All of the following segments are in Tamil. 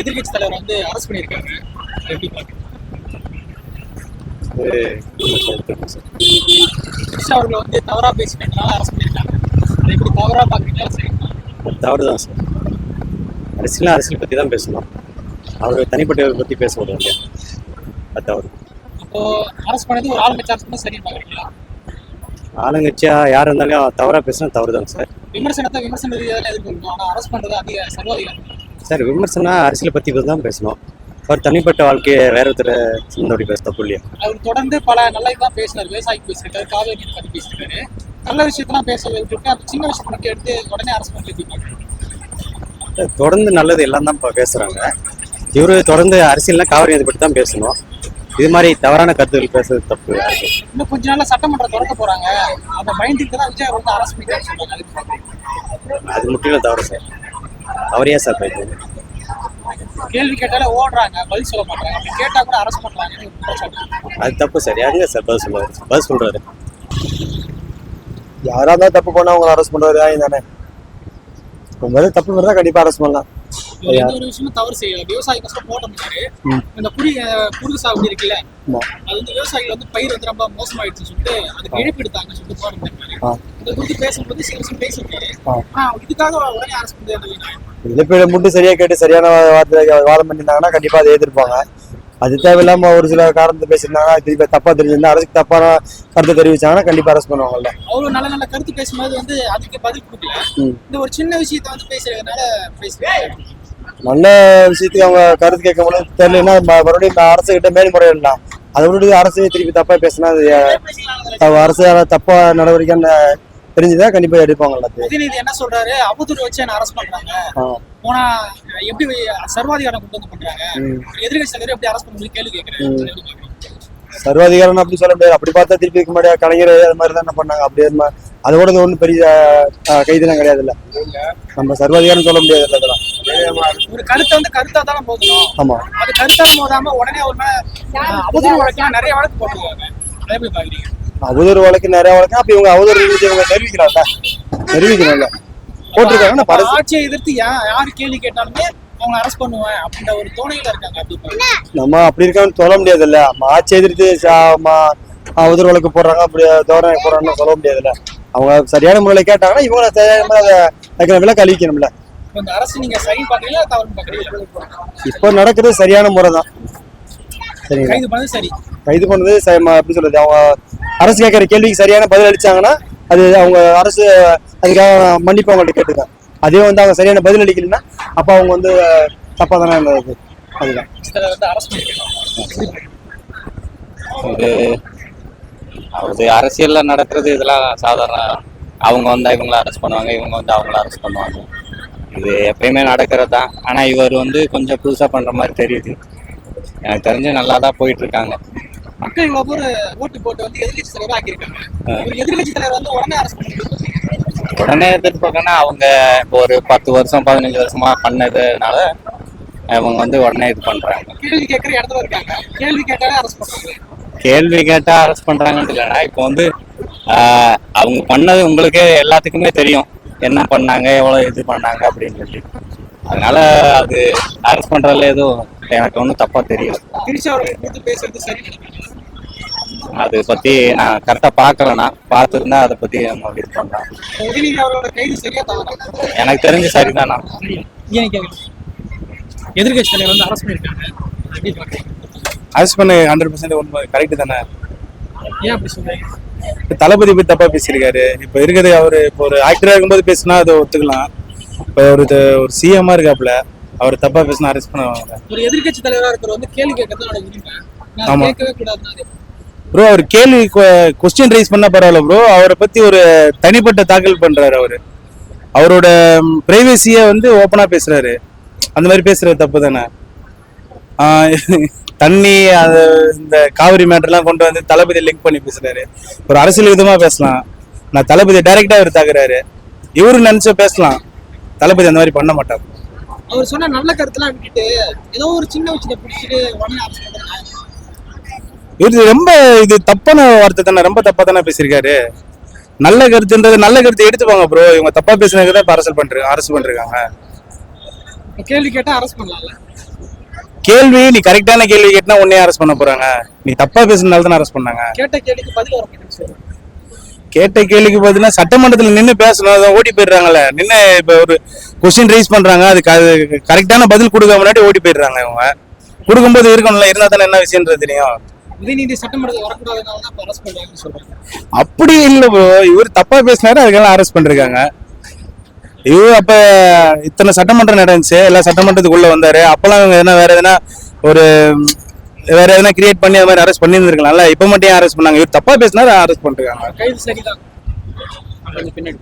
எதிர்கட்சி தலைவர் வந்து அரசு பண்ணியிருக்காங்க, எப்படி பாக்குறீங்க? அவர்களை வந்து தவறா பேசினால அரசு பண்ணியிருக்காங்க. அதை எப்படி தவறா பாக்குறீங்களா? சரி, தவறுதான் சார். அரசியல் பத்தி தான் பேசணும். அவர் தனிப்பட்டவரை பத்தி பேசக்கூடாது. அது தவறு. அப்போ அரசு பண்ணது ஒரு ஆளுங்கட்சி அரசு பண்ண சரி பாக்குறீங்களா? ஆளுங்கட்சியா யார் இருந்தாலும் தவறா பேசினா தவறுதான் சார். விமர்சன ரீதியாக எதிர்கொள்ளணும். ஆனா அரசு பண்றது அதிக சர்வாதிகாரம் சார். விமர்சனம் அரசியல் பத்தி தான் பேசணும். அவர் தனிப்பட்ட வாழ்க்கையை வேற ஒருத்தர் சிந்தோடி பேச தப்பு இல்லையா? அவர் தொடர்ந்து பல நல்ல இதெல்லாம் பேசினார். விவசாயிக்கு பேசியிருக்காரு, காவேரி பத்தி பேசியிருக்காரு. நல்ல விஷயத்தான் பேச விட்டுட்டு அந்த சின்ன விஷயத்தை மட்டும் எடுத்து உடனே அரசு பண்ணிருக்காங்க. தொடர்ந்து நல்லது எல்லாம் தான் பேசுறாங்க. இவரு தொடர்ந்து அரசியல்னா காவிரி அதை பற்றி தான் பேசணும். இது மாதிரி தவறான கருத்துக்கள் பேசுறது தப்பு. இன்னும் கொஞ்ச நாள்ல சட்டமன்றம் திறக்க போறாங்க. அந்த மைண்டுக்கு தான் விஜய் வந்து அரசு பண்ணிருக்காங்க. அது முற்றிலும் தவறு சார். அவரையா சார் பேசுறது? கேள்வி கேட்டாலே ஓடுறாங்க, பதில் சொல்ல மாட்டாங்க. அப்படி கேட்டா கூட அரசு பண்றாங்க. அது தப்பு சார். யாருங்க சார் பதில் சொல்றாரு? யாரா இருந்தாலும் தப்பு பண்ணா அவங்க அரெஸ்ட் பண்றது தானே. ரொம்ப தப்பு பண்ணா கண்டிப்பா அரெஸ்ட் பண்ணலாம். எந்த ஒரு விஷயமும் தவறு செய்யல. விவசாயி கஷ்டம் போட்ட முடியாது. இந்த குறுகு சாகுபடி இருக்குல்ல, அது வந்து விவசாயிகள் வந்து பயிர் வந்து ரொம்ப மோசமாயிடுச்சுன்னு சொல்லிட்டு அதுக்கு இழப்பு எடுத்தாங்கன்னு சொல்லிட்டு போராட்டம் இதை குறித்து பேசும்போது சில பேசிருக்காரு. இதுக்காக உடனே அரசு பண்ணி இழப்பீடு மட்டும் சரியா கேட்டு சரியான வாதம் பண்ணியிருந்தாங்கன்னா கண்டிப்பா அதை எதிர்ப்பாங்க. அது தேவையில்லாம ஒரு சில காரணத்தை பேசியிருந்தாங்கன்னா திருப்பி தப்பா தெரிஞ்சிருந்தா அரசுக்கு தப்பான கருத்தை தெரிவிச்சாங்கன்னா கண்டிப்பா அரசு பண்ணுவாங்கல்ல. அவ்வளவு நல்ல நல்ல கருத்து பேசும்போது வந்து அதுக்கு பதில் கொடுக்கல. இந்த ஒரு சின்ன விஷயத்த வந்து பேசுறதுனால பேசுறாங்க. நல்ல விஷயத்துக்கு அவங்க கருத்து கேட்க முடியாது தெரியலன்னா மறுபடியும் அரசு கிட்ட மேல்முறையிடலாம். அதை விட்டு அரசு திருப்பி தப்பா பேசினா அரசு தப்பா நடவடிக்கைன்னு தெரிஞ்சுதான் கண்டிப்பா எடுப்பாங்கல்ல. என்ன சொல்றாரு? அவதூறு வச்சு என்ன அரசு பண்றாங்க, போனா எப்படி சர்வாதிகாரம் கொண்டு வந்து பண்றாங்க, எதிர்கட்சி தலைவர் எப்படி அரசு பண்ணி கேள்வி கேட்கிறேன். சர்வாதிகாரம் அப்படி சொல்ல முடியாது. அப்படி பார்த்தா திருப்பி இருக்க முடியாது. கலைஞர் அது மாதிரி தான் பண்ணாங்க. அப்படியே அதோட ஒன்றும் பெரிய கைதுலாம் கிடையாது இல்ல. நம்ம சர்வாதிகாரம் சொல்ல முடியாது. அதெல்லாம் ஒரு கருத்தை வந்து கருத்தா தானே போகணும். ஆமா, அது கருத்தா போதாம உடனே ஒரு அவதூறு வழக்கு நிறைய வழக்கு போட்டுருவாங்க. அதை எப்படி பாக்குறீங்க? அவதூறு வழக்கு நிறைய வழக்கு. அப்ப இவங்க அவதூறு இவங்க தெரிவிக்கிறாங்க போட்டிருக்காங்க. ஆட்சியை எதிர்த்து யாரு கேள்வி கேட்டாலுமே அவங்க அரசு பண்ணுவேன் அப்படின்ற ஒரு தோணையில இருக்காங்க. நம்ம அப்படி இருக்கான்னு சொல்ல முடியாது இல்ல. ஆட்சி எதிர்த்து அவதூறு வழக்கு போடுறாங்க, அப்படி தோரணை போடுறாங்கன்னு சொல்ல முடியாது இல்ல. அவங்க சரியான முறையில கேட்டாங்கன்னா இவங்க சரியான விலை கழிக்கணும்ல. அரசு நீங்க சரி பாக்குறீங்களா தவறு பாக்குறீங்களா? இப்போ நடக்கிறது சரியான முறை தான். கைது பண்ணது எப்படி சொல்றது, அவங்க அரசு கேட்கிற கேள்விக்கு சரியான பதில் அளிச்சாங்கன்னா அது அவங்க அரசு அதுக்காக மன்னிப்பு அவங்கள்ட்ட கேட்டுக்காங்க. அதே வந்து அவங்க சரியான பதில் அளிக்கலன்னா அப்ப அவங்க வந்து தப்பா தானே இருந்தது. அதுதான் அது அரசியல்ல நடக்கிறது. இதெல்லாம் சாதாரண. அவங்க வந்தா இவங்கள அரெஸ்ட் பண்ணுவாங்க, இவங்க வந்து அவங்கள அரெஸ்ட் பண்ணுவாங்க. இது எப்பயுமே நடக்கிறது தான். ஆனா இவர் வந்து கொஞ்சம் புதுசா பண்ற மாதிரி தெரியுது. எனக்கு தெரிஞ்சு நல்லா தான் போயிட்டு இருக்காங்க. மக்கள் இவ்வளவு பேர் ஓட்டு போட்டு வந்து எதிர்கட்சி தலைவர் ஆக்கியிருக்காங்க. எதிர்கட்சி தலைவர் வந்து உடனே அரசு உடனே எதிர்பார்க்கன்னா அவங்க இப்போ ஒரு 10 வருஷம் 15 வருஷமா பண்ணதுனால அவங்க வந்து உடனே இது பண்றாங்க. கேள்வி கேட்கற இடத்துல இருக்காங்க. கேள்வி கேட்டாலே அரசு பண்றாங்க. கேள்வி கேட்டா அரசு பண்றாங்கன்னு இல்லைன்னா இப்போ வந்து அவங்க பண்ணது உங்களுக்கே எல்லாத்துக்குமே தெரியும். என்ன பண்ணாங்க, எவ்வளவு இது பண்ணாங்க அப்படின்னு சொல்லி. அதனால அது அரசு பண்றதுல எதுவும் எனக்கு ஒன்றும் தப்பா தெரியல. அதை பத்தி நான் கரெக்டா பாக்கலன்னா பார்த்துருந்தா அதை பத்தி நம்ம இது பண்ணலாம். எனக்கு தெரிஞ்சு சரிதானா. எதிர்கட்சி தலைவர் வந்து அரசு பண்ணிருக்காங்க. அரசு பண்ண 100% உண்மை கரெக்ட் தானே. ஏன் அப்படி சொல்றீங்க? தளபதி போய் தப்பா பேசியிருக்காரு. இப்ப இருக்கிறது அவரு இப்போ ஒரு ஆக்டரா இருக்கும்போது பேசினா அதை ஒத்துக்கலாம். இப்ப ஒரு சிஎம்மா இருக்காப்புல, அவர் தப்பா பேசினா அரெஸ்ட் பண்ணுவாங்க. ஒரு எதிர்கட்சி தலைவரா இருக்கிற வந்து கேள்வி கேட்கறதுனால கேட்கவே கூடாது ப்ரோ. அவர் கேள்வி கொஸ்டின் ரைஸ் பண்ண பரவாயில்ல ப்ரோ. அவரை பத்தி ஒரு தனிப்பட்ட தாக்கல் பண்றாரு. அவரோட பிரைவசிய வந்து ஓப்பனா பேசுறாரு. அந்த மாதிரி பேசுறது தப்பு தானே. தண்ணி அது இந்த காவிரி மேட்டர்லாம் கொண்டு வந்து தளபதி லிங்க் பண்ணி பேசுறாரு. ஒரு அரசியல் விதமா பேசலாம். நான் தளபதி டைரக்டா அவர் தாக்குறாரு. இவரு நினைச்ச பேசலாம். தளபதி அந்த மாதிரி பண்ண மாட்டார். அவர் சொன்ன நல்ல கருத்துலாம் விட்டுட்டு ஏதோ ஒரு சின்ன விஷயத்தை பிடிச்சிட்டு உடனே அரசு பண்றாங்க. இது ரொம்ப இது தப்பான வார்த்தை தானே, ரொம்ப தப்பா தானே பேசியிருக்காரு. நல்ல கருத்து எடுத்துப்பாங்க ப்ரோ. இவங்க தப்பா பேசினதுக்கு தான் அரசு பண்றாங்க. கேள்வி கேட்டா அரெஸ்ட் பண்ணலாம்ல? கேள்வி நீ கரெக்டான கேள்வி கேட்டா உன்னையே அரெஸ்ட் பண்ண போறாங்க. நீ தப்பா பேசுனதால தானே அரெஸ்ட் பண்ணாங்க. கேட்ட கேள்விக்கு பதில் வர மாட்டேங்குது. கேட்ட கேள்விக்கு பார்த்தீங்கன்னா சட்டமன்றத்தில் நின்று பேசணும், அதை ஓடி போயிடுறாங்கல்ல. நின்று இப்போ ஒரு கொஸ்டின் ரைஸ் பண்றாங்க, அதுக்கு கரெக்டான பதில் கொடுக்க முன்னாடி ஓடி போயிடுறாங்க. இவங்க கொடுக்கும்போது இருக்கணும்ல, இருந்தா தானே என்ன விஷயம்ன்றது தெரியும். உதயநிதி சட்டமன்றத்தில் வரக்கூடாதுனால தான் அரெஸ்ட் பண்றாங்கன்னு சொல்றாங்க. அப்படி இல்லை ப்ரோ, இவர் தப்பா பேசினாரு, அதுக்கெல்லாம் அரெஸ்ட் பண்ணிருக்காங்க. இவர் அப்ப இத்தனை சட்டமன்றம் நடந்துச்சு, எல்லா சட்டமன்றத்துக்குள்ள வந்தாரு. அப்பெல்லாம் இவங்க வேற எதனா கிரியேட் பண்ணி அது மாதிரி அரெஸ்ட் பண்ணியிருந்திருக்கலாம்ல. இப்ப மட்டும் ஏன் அரெஸ்ட் பண்ணாங்க? இவர் தப்பா பேசினாரு, அரெஸ்ட் பண்ணிருக்காங்க. கைது சரிதான். பின்னாடி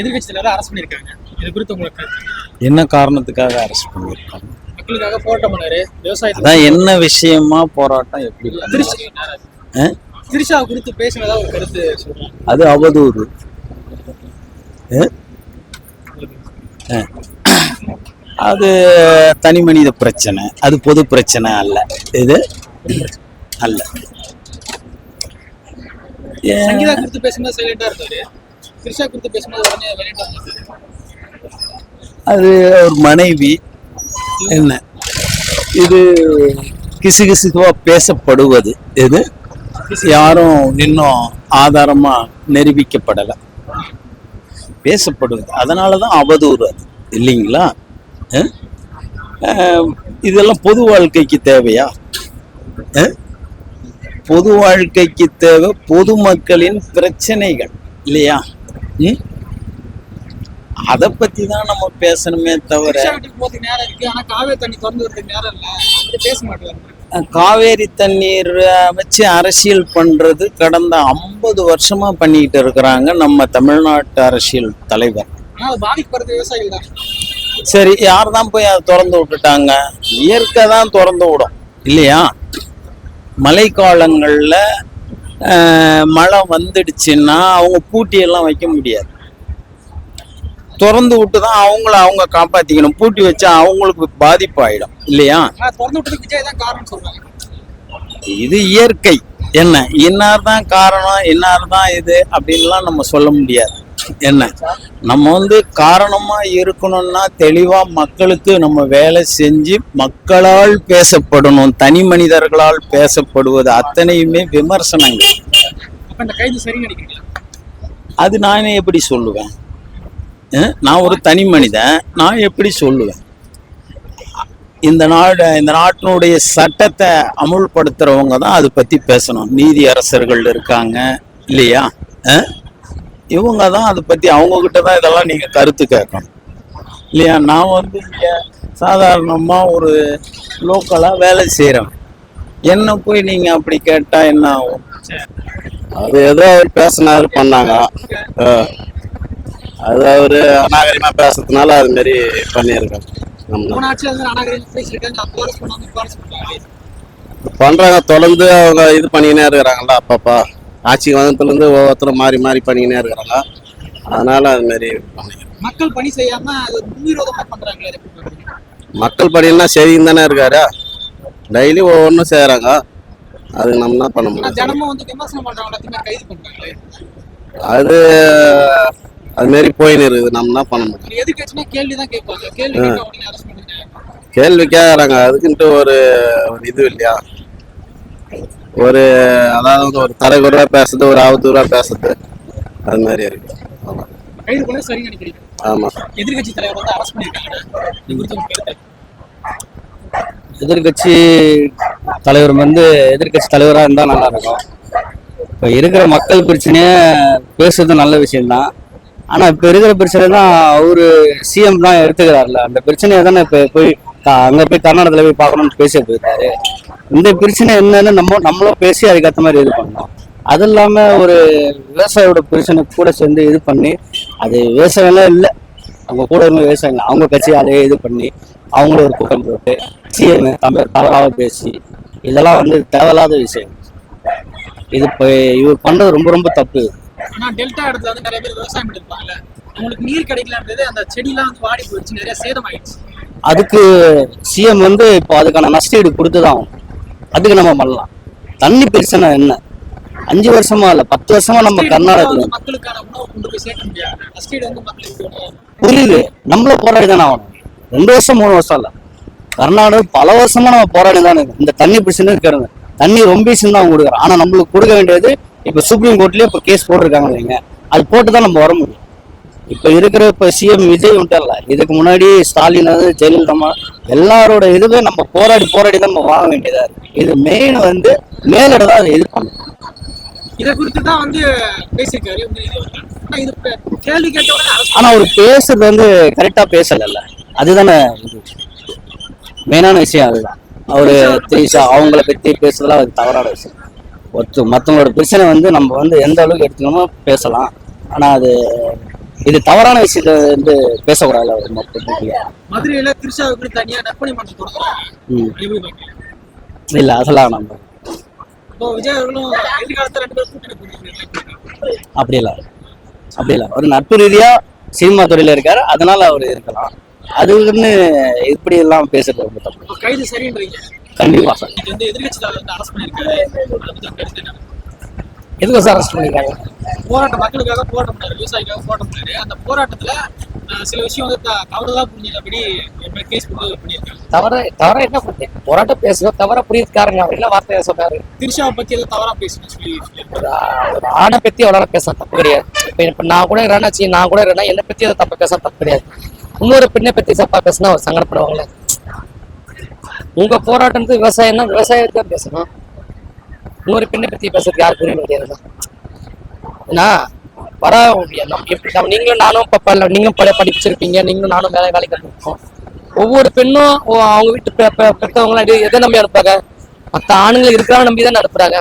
எதிர்கட்சி தலைவரை அரெஸ்ட் பண்ணிருக்காங்க. இது குறித்து உங்களுக்கு என்ன காரணத்துக்காக அரெஸ்ட் பண்ணிருக்காங்க? மக்களுக்காக போராட்டம் பண்ணாரு, விவசாயத்தை. அதான் என்ன விஷயமா போராட்டம், எப்படி? திரிஷா குறித்து பேசினதா ஒரு கருத்து சொல்றாங்க. அது அவதூறு. அது தனி மனித பிரச்சனை, அது பொது பிரச்சனை அல்ல. இது அல்ல. சங்கீதா குறித்து பேசும்போது சைலண்டா இருந்தாரு, திரிஷா குறித்து பேசும்போது உடனே வயலண்டா இருந்தாரு. அது ஒரு மனைவி. என்ன இது கிசுகிசுவா பேசப்படுவது? இது யாரும் இன்னும் ஆதாரமா நிரூபிக்கப்படலை. பேசப்படுவது, அதனாலதான் அவதூறு அது, இல்லைங்களா? இதெல்லாம் பொது வாழ்க்கைக்கு தேவையா? பொது வாழ்க்கைக்கு தேவை பொதுமக்களின் பிரச்சனைகள், இல்லையா? அதை பத்தி தான் நம்ம பேசணுமே தவிர. காவேரி தண்ணீர் வச்சு அரசியல் பண்றது கடந்த 50 வருஷமா பண்ணிட்டு இருக்கிறாங்க நம்ம தமிழ்நாட்டு அரசியல் தலைவர். சரி, யார் தான் போய் அதை திறந்து விட்டுட்டாங்க? இயற்கை தான் திறந்து விடும், இல்லையா? மழை காலங்கள்ல மழை வந்துடுச்சுன்னா அவங்க பூட்டியெல்லாம் வைக்க முடியாது. திறந்து விட்டு தான் அவங்க காப்பாத்திக்கணும். பூட்டி வச்சா அவங்களுக்கு பாதிப்பாயிடும், இல்லையா? இது இயற்கை. என்ன இன்னார் தான் காரணம், இன்னார் தான் இது அப்படின்லாம் நம்ம சொல்ல முடியாது. என்ன நம்ம காரணமா இருக்கணும்னா தெளிவா மக்களுக்கு நம்ம வேலை செஞ்சு மக்களால் பேசப்படணும். தனி மனிதர்களால் பேசப்படுவது அத்தனையுமே விமர்சனங்கள். அது நானே எப்படி சொல்லுவேன்? நான் ஒரு தனி மனிதன், நான் எப்படி சொல்லுவேன்? இந்த நாட்டினுடைய சட்டத்தை அமுல்படுத்துறவங்க தான் அதை பத்தி பேசணும். நீதி அரசர்கள் இருக்காங்க, இல்லையா? இவங்க தான் அதை பத்தி, அவங்க கிட்ட தான் இதெல்லாம் நீங்க கருத்து கேட்கணும், இல்லையா? நான் இங்க சாதாரணமா ஒரு லோக்கலா வேலை செய்யறேன், என்ன போய் நீங்க அப்படி கேட்டா என்ன ஆகும்? அது ஏதோ அவர் பேசினாரு, பண்ணாங்க. அது அவரு அநாகரிகமா பேசுறதுனால அது மாதிரி பண்ணியிருக்காங்க. பண்றாங்க, தொடர்ந்து அவங்க இது பண்ணிக்கினே இருக்கிறாங்களா. அப்பப்பா ஆட்சிக்கு வந்ததுலேருந்து ஒவ்வொருத்தரும் மாறி மாறி பண்ணிக்கினே இருக்கிறாங்க. அதனால அது மாதிரி மக்கள் பணி செய்யாம பண்றாங்க. மக்கள் பணின்னா சரின்னு தானே இருக்காரு. டெய்லி ஒவ்வொன்றும் செய்யறாங்க. அதுக்கு நம்ம என்ன பண்ண முடியும்? அது அதுமாரி போயின்னு இருக்குது. நம்ம என்ன பண்ண முடியும்? கேள்வி கேட்கறாங்க, அதுக்குன்ட்டு ஒரு இது இல்லையா? அதாவது ஒரு தரக்குறைவா பேசுறது, ஒரு அவதூறா பேசுறது, அது மாதிரி இருக்கு. ஆமா. எதிர்கட்சி தலைவர் எதிர்கட்சி தலைவராக இருந்தால் நல்லா இருக்கும். இப்போ இருக்கிற மக்கள் பிரச்சனையை பேசுறது நல்ல விஷயம்தான். ஆனால் இப்போ இருக்கிற பிரச்சனை தான் அவரு சிஎம் தான் எடுத்துக்கிறாருல, அந்த பிரச்சனையை தானே இப்போ போய் அங்கே போய் கர்நாடகத்தில் போய் பார்க்கணும்னு பேச போயிருக்காரு. இந்த பிரச்சனை என்னன்னு நம்மளும் பேசி அதுக்கேற்ற மாதிரி இது பண்ணோம். அது இல்லாமல் ஒரு விவசாயியோட பிரச்சனை கூட சேர்ந்து இது பண்ணி, அது விவசாயம்லாம் இல்லை, அவங்க கூட இருந்த விவசாயிகள் அவங்க கட்சி அதே இது பண்ணி அவங்களும் ஒரு கூட்டம் போட்டு சிஎம் தவறாக பேசி, இதெல்லாம் தேவையில்லாத விஷயம். இது இப்போ இவர் பண்ணுறது ரொம்ப ரொம்ப தப்பு. ஆனா டெல்டா இடத்துல நிறைய பேர் விவசாயம் பண்ணிருப்பாங்கல்ல, உங்களுக்கு நீர் கிடைக்கலன்றது, அந்த செடியெல்லாம் வாடி போயிடுச்சு, நிறைய சேதம் ஆயிடுச்சு. அதுக்கு சிஎம் இப்போ அதுக்கான நஷ்டஈடு கொடுத்துதான். அதுக்கு நம்ம பண்ணலாம். தண்ணி பிரச்சனை என்ன 5 வருஷமா இல்ல 10 வருஷமா நம்ம கர்நாடகத்துல மக்களுக்கான உணவு கொண்டு போய் சேர்க்க முடியாது. ஃபர்ஸ்ட் எய்ட் வந்து மக்களுக்கு புரியுது. நம்மள போராடி தானே ஆகணும். 2 வருஷம் 3 வருஷம் இல்ல, கர்நாடகம் பல வருஷமா நம்ம போராடி தானே இந்த தண்ணி பிரச்சனை இருக்கிறது. தண்ணி ரொம்ப தான் அவங்க கொடுக்குறோம். ஆனா நம்மளுக்கு கொடுக்க வேண்டியது இப்ப சுப்ரீம் கோர்ட்லயே இப்ப கேஸ் போட்டிருக்காங்க இல்லைங்க, அது போட்டு தான் நம்ம வர முடியும். இப்ப இருக்கிற சிஎம் விஜய் விட்டல, இதுக்கு முன்னாடி ஸ்டாலின் ஜெயலலிதா எல்லாரோட இதுவே நம்ம போராடி தான் நம்ம வாங்க வேண்டியதா இருக்கு. இது மெயின் வந்து மேலிட தான் அதை எதிர்பார்க்கணும். இதை குறித்து தான் வந்து பேசியிருக்காரு. இது கேள்வி கேட்டவங்க ஆனா அவர் பேசுறது வந்து கரெக்டா பேசல, அதுதானே மெயினான விஷயம். அதுதான் அவரு திரிஷா அவங்கள பத்தி பேசுறதுலாம் அது தவறான விஷயம். மற்றவங்களோட பிரச்சனை வந்து நம்ம வந்து எந்த அளவுக்கு எடுத்துக்கணுமோ பேசலாம். ஆனா அது இது தவறான விஷயத்த வந்து பேசக்கூடாது. அவர் மதுரையில திரிஷாவுக்கு தனியா நற்பணி மன்றம் தொடங்குறாங்க. இல்ல அதெல்லாம் நம்ம விஜய் அவர்களும் எதிர்காலத்துல 2 பேரும் கூட்டணி போடுறாங்க. அப்படி இல்ல ஒரு நட்பு ரீதியா சினிமா துறையில இருக்காரு, அதனால அவர் இருக்கலாம். அதுன்னு இப்படி எல்லாம் பேசுறது ரொம்ப தப்பு. கைது சரின்றீங்க? கண்டிப்பா சார். இது வந்து எதிர்கட்சி தலைவர் அரசு பண்ணிருக்காரு. எதுக்கு சார் அரெஸ்ட் பண்ணிருக்காங்க? போராட்டம் மக்களுக்காக போராட்டம் பண்ணாரு, விவசாயிக்காக போராட்டம் பண்ணாரு. அந்த போராட்டத்துல சில விஷயம் வந்து தவறுதலா புரிஞ்சபடி கேஸ் பண்ணியிருக்காங்க. தவற என்ன பண்ணீங்க? போராட்டம் பேசுவோம், தவற புரியுதுக்காரங்க அவர் என்ன வார்த்தையை சொன்னாரு? திரிஷாவை பத்தி ஏதோ தவறா பேசணும் சொல்லி ஆடை பத்தி அவ்வளோ பேச தப்பு கிடையாது. இப்ப நான் கூட இருக்கேன்னா என்னை பத்தி அதை தப்பு பேச தப்பு கிடையாது. இன்னொரு பெண்ணை பத்தி தப்பா பேசினா அவர் சங்கடப்படுவாங்களே. உங்க போராட்டத்துக்கு விவசாயம்னா விவசாயத்தை பேசணும். இன்னொரு பெண்ணை பத்தி பேசுறதுக்கு யாருக்கு புரிய முடியாது. ஏன்னா வர எப்படி நீங்களும் நானும் நீங்களும் படிச்சிருப்பீங்க, நீங்களும் நானும் வேலைக்கு அனுப்பிருக்கோம். ஒவ்வொரு பெண்ணும் அவங்க வீட்டு பெற்றவங்களாம் எதை நம்பி அனுப்புறாங்க? மற்ற ஆணுங்களை இருக்கிறாங்க நம்பி தான் அனுப்புறாங்க.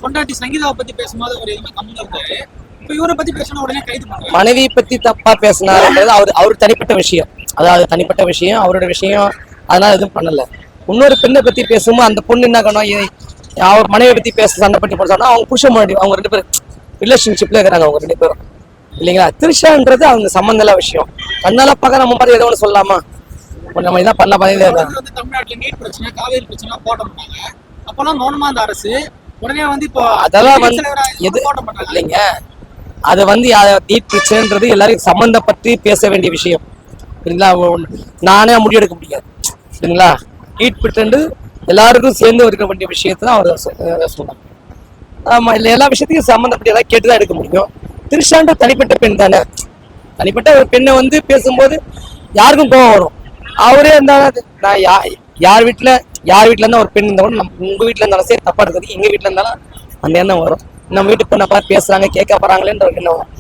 பொண்டாட்டி சங்கீதாவை பத்தி பேசும்போது ஒரு கம்மியா இருக்காரு. இப்ப இவரை பத்தி பேசினா உடனே கைது பண்ணுவாங்க. மனைவியை பத்தி தப்பா பேசினாருன்றது அவர் தனிப்பட்ட விஷயம். அதாவது தனிப்பட்ட விஷயம், அவரோட விஷயம். அதனால எதுவும் பண்ணல. இன்னொரு பெண்ணை பத்தி பேசும்போது அந்த பொண்ணு என்ன பண்ணணும்? அவர் மனைவியை பத்தி பேச சண்டை பற்றி போடுறாங்கன்னா அவங்க புருஷன் முன்னாடி அவங்க 2 பேரும் ரிலேஷன்ஷிப்ல இருக்கிறாங்க. அவங்க 2 பேரும் இல்லைங்களா? திரிஷான்றது அவங்க சம்பந்தல விஷயம். கண்ணால பார்க்க நம்ம மாதிரி ஏதோ ஒன்று சொல்லலாமா? நம்ம இதான் பண்ண தமிழ்நாட்டுல நீட் பிரச்சனை, காவேரி பிரச்சனை போட்ட மாட்டாங்க. அப்பெல்லாம் மௌனமா அந்த அரசு உடனே வந்து இப்போ அதெல்லாம் வந்து எது இல்லைங்க. அது வந்து நீட் பிரச்சனைன்றது எல்லாரும் சம்பந்தப்பட்டு பேச வேண்டிய விஷயம். சரிங்களா? நானே முடிவெடுக்க முடியாது. சரிங்களா? நீட் பிரச்சனை எல்லாருக்கும் சேர்ந்து இருக்க வேண்டிய விஷயத்தான் அவர் சொன்னாங்க. ஆமா, இல்லை எல்லா விஷயத்தையும் சம்மந்தப்பட்டு ஏதாவது கேட்டுதான் எடுக்க முடியும். திரிஷான்ற தனிப்பட்ட பெண் தானே. தனிப்பட்ட ஒரு பெண்ணை வந்து பேசும்போது யாருக்கும் கோவம் வரும். அவரே இருந்தாலும் நான் யார் வீட்டுல இருந்தா ஒரு பெண் இருந்தாலும் உங்க வீட்டுல இருந்தாலும் சரி தப்பா இருக்குது, எங்க வீட்டுல இருந்தாலும் அந்த எண்ணம் வரும். நம்ம வீட்டு பெண்ணை பார்த்து பேசுறாங்க, கேட்க போறாங்களேன்ற ஒரு எண்ணம் வரும்.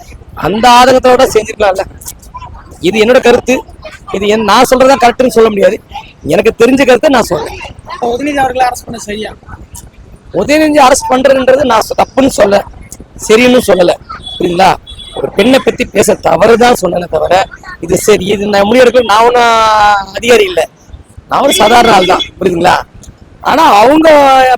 அந்த ஆதங்கத்தோட செஞ்சிருக்கலாம்ல. இது என்னோட கருத்து. இது நான் சொல்றதா கரெக்டுன்னு சொல்ல முடியாது. எனக்கு தெரிஞ்ச கருத்தை நான் சொல்றேன். உதயநிதி அவர்களை அரெஸ்ட் பண்ண சரியா? உதயநிதி அரெஸ்ட் பண்றதுன்றது நான் தப்புன்னு சொல்ல, சரின்னு சொல்லல. புரியுங்களா? ஒரு பெண்ணை பத்தி பேச தவறுதான் சொன்னேன் தவிர இது சரி இது நான் முடிவெடுக்க நான் ஒன்றும் அதிகாரி இல்லை, நான் ஒரு சாதாரண ஆள் தான். புரியுதுங்களா? ஆனா அவங்க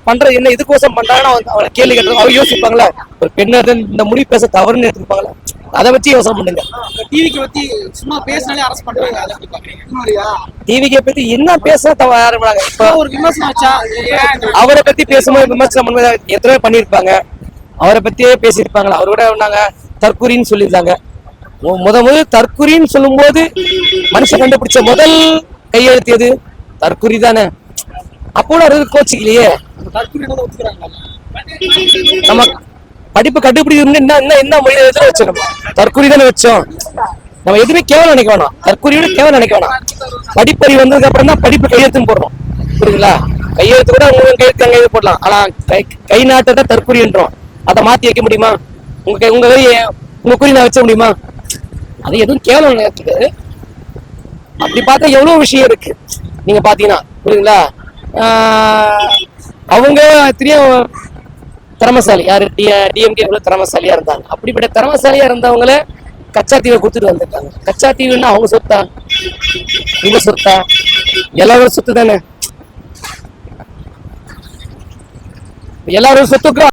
பண்றது என்ன இதுக்கோசம் பண்றாங்கன்னா அவங்களை கேள்வி கேட்டு அவங்க யோசிப்பாங்களே. ஒரு பெண்ணை இந்த முடிவு பேச தவறுன்னு எடுத்துப்பாங்களே, அதை வச்சு யோசனை பண்ணுங்க. டிவிக்கு பத்தி சும்மா பேசினாலே அரெஸ்ட் பண்றாங்க. டிவிக்கு பத்தி என்ன பேச யாருப்பாங்க? இப்போ ஒரு விமர்சனம் வச்சா அவரை பத்தி பேசும்போது விமர்சனம் பண்ணும்போது எத்தனை பண்ணியிருப்பாங்க, அவரை பத்தியே பேசியிருப்பாங்களா? அவரோட நாங்க தற்கூரின்னு சொல்லியிருந்தாங்க. முதல் தற்கூரின்னு சொல்லும் போது மனுஷன் கண்டுபிடிச்ச முதல் கையெழுத்தியது தற்கூரி தானே. அப்போ கோச்சிக்கலையே. நம்ம படிப்பு கண்டுபிடிக்கணும் என்ன மொழி வச்சோம்? தற்கூரி தானே வச்சோம். நம்ம எதுவுமே கேவலம் நினைக்க வேணாம். தற்கூரியோட கேவலம் நினைக்க வேணாம். படிப்பறிவு வந்ததுக்கு அப்புறம் தான் படிப்பு கையெழுத்துன்னு போடுறோம். புரியுதுங்களா? கையெழுத்து கூட உங்க கையெழுத்து அங்கே இது போடலாம். ஆனா கை நாட்டை தற்கூரின்றோம். அதை மாத்தி வைக்க முடியுமா? உங்க குறி நான் வச்ச முடியுமா? அது எதுவும் கேவலம் நினைக்கிறது. அப்படி பார்த்தா எவ்வளவு விஷயம் இருக்கு நீங்க பாத்தீங்கன்னா. புரியுதுங்களா? அவங்க தெரியும் திறமசாலி யாரு? டிஎம்கே திறமசாலியா இருந்தாங்க. அப்படிப்பட்ட திறமசாலியா இருந்தவங்கள கச்சா தீவை கொடுத்துட்டு வந்திருக்காங்க. கச்சா தீவுன்னா அவங்க சொத்தா? இவங்க சொத்தா? எல்லாரும் சொத்து தானே. எல்லாரும் சொத்துக்கும்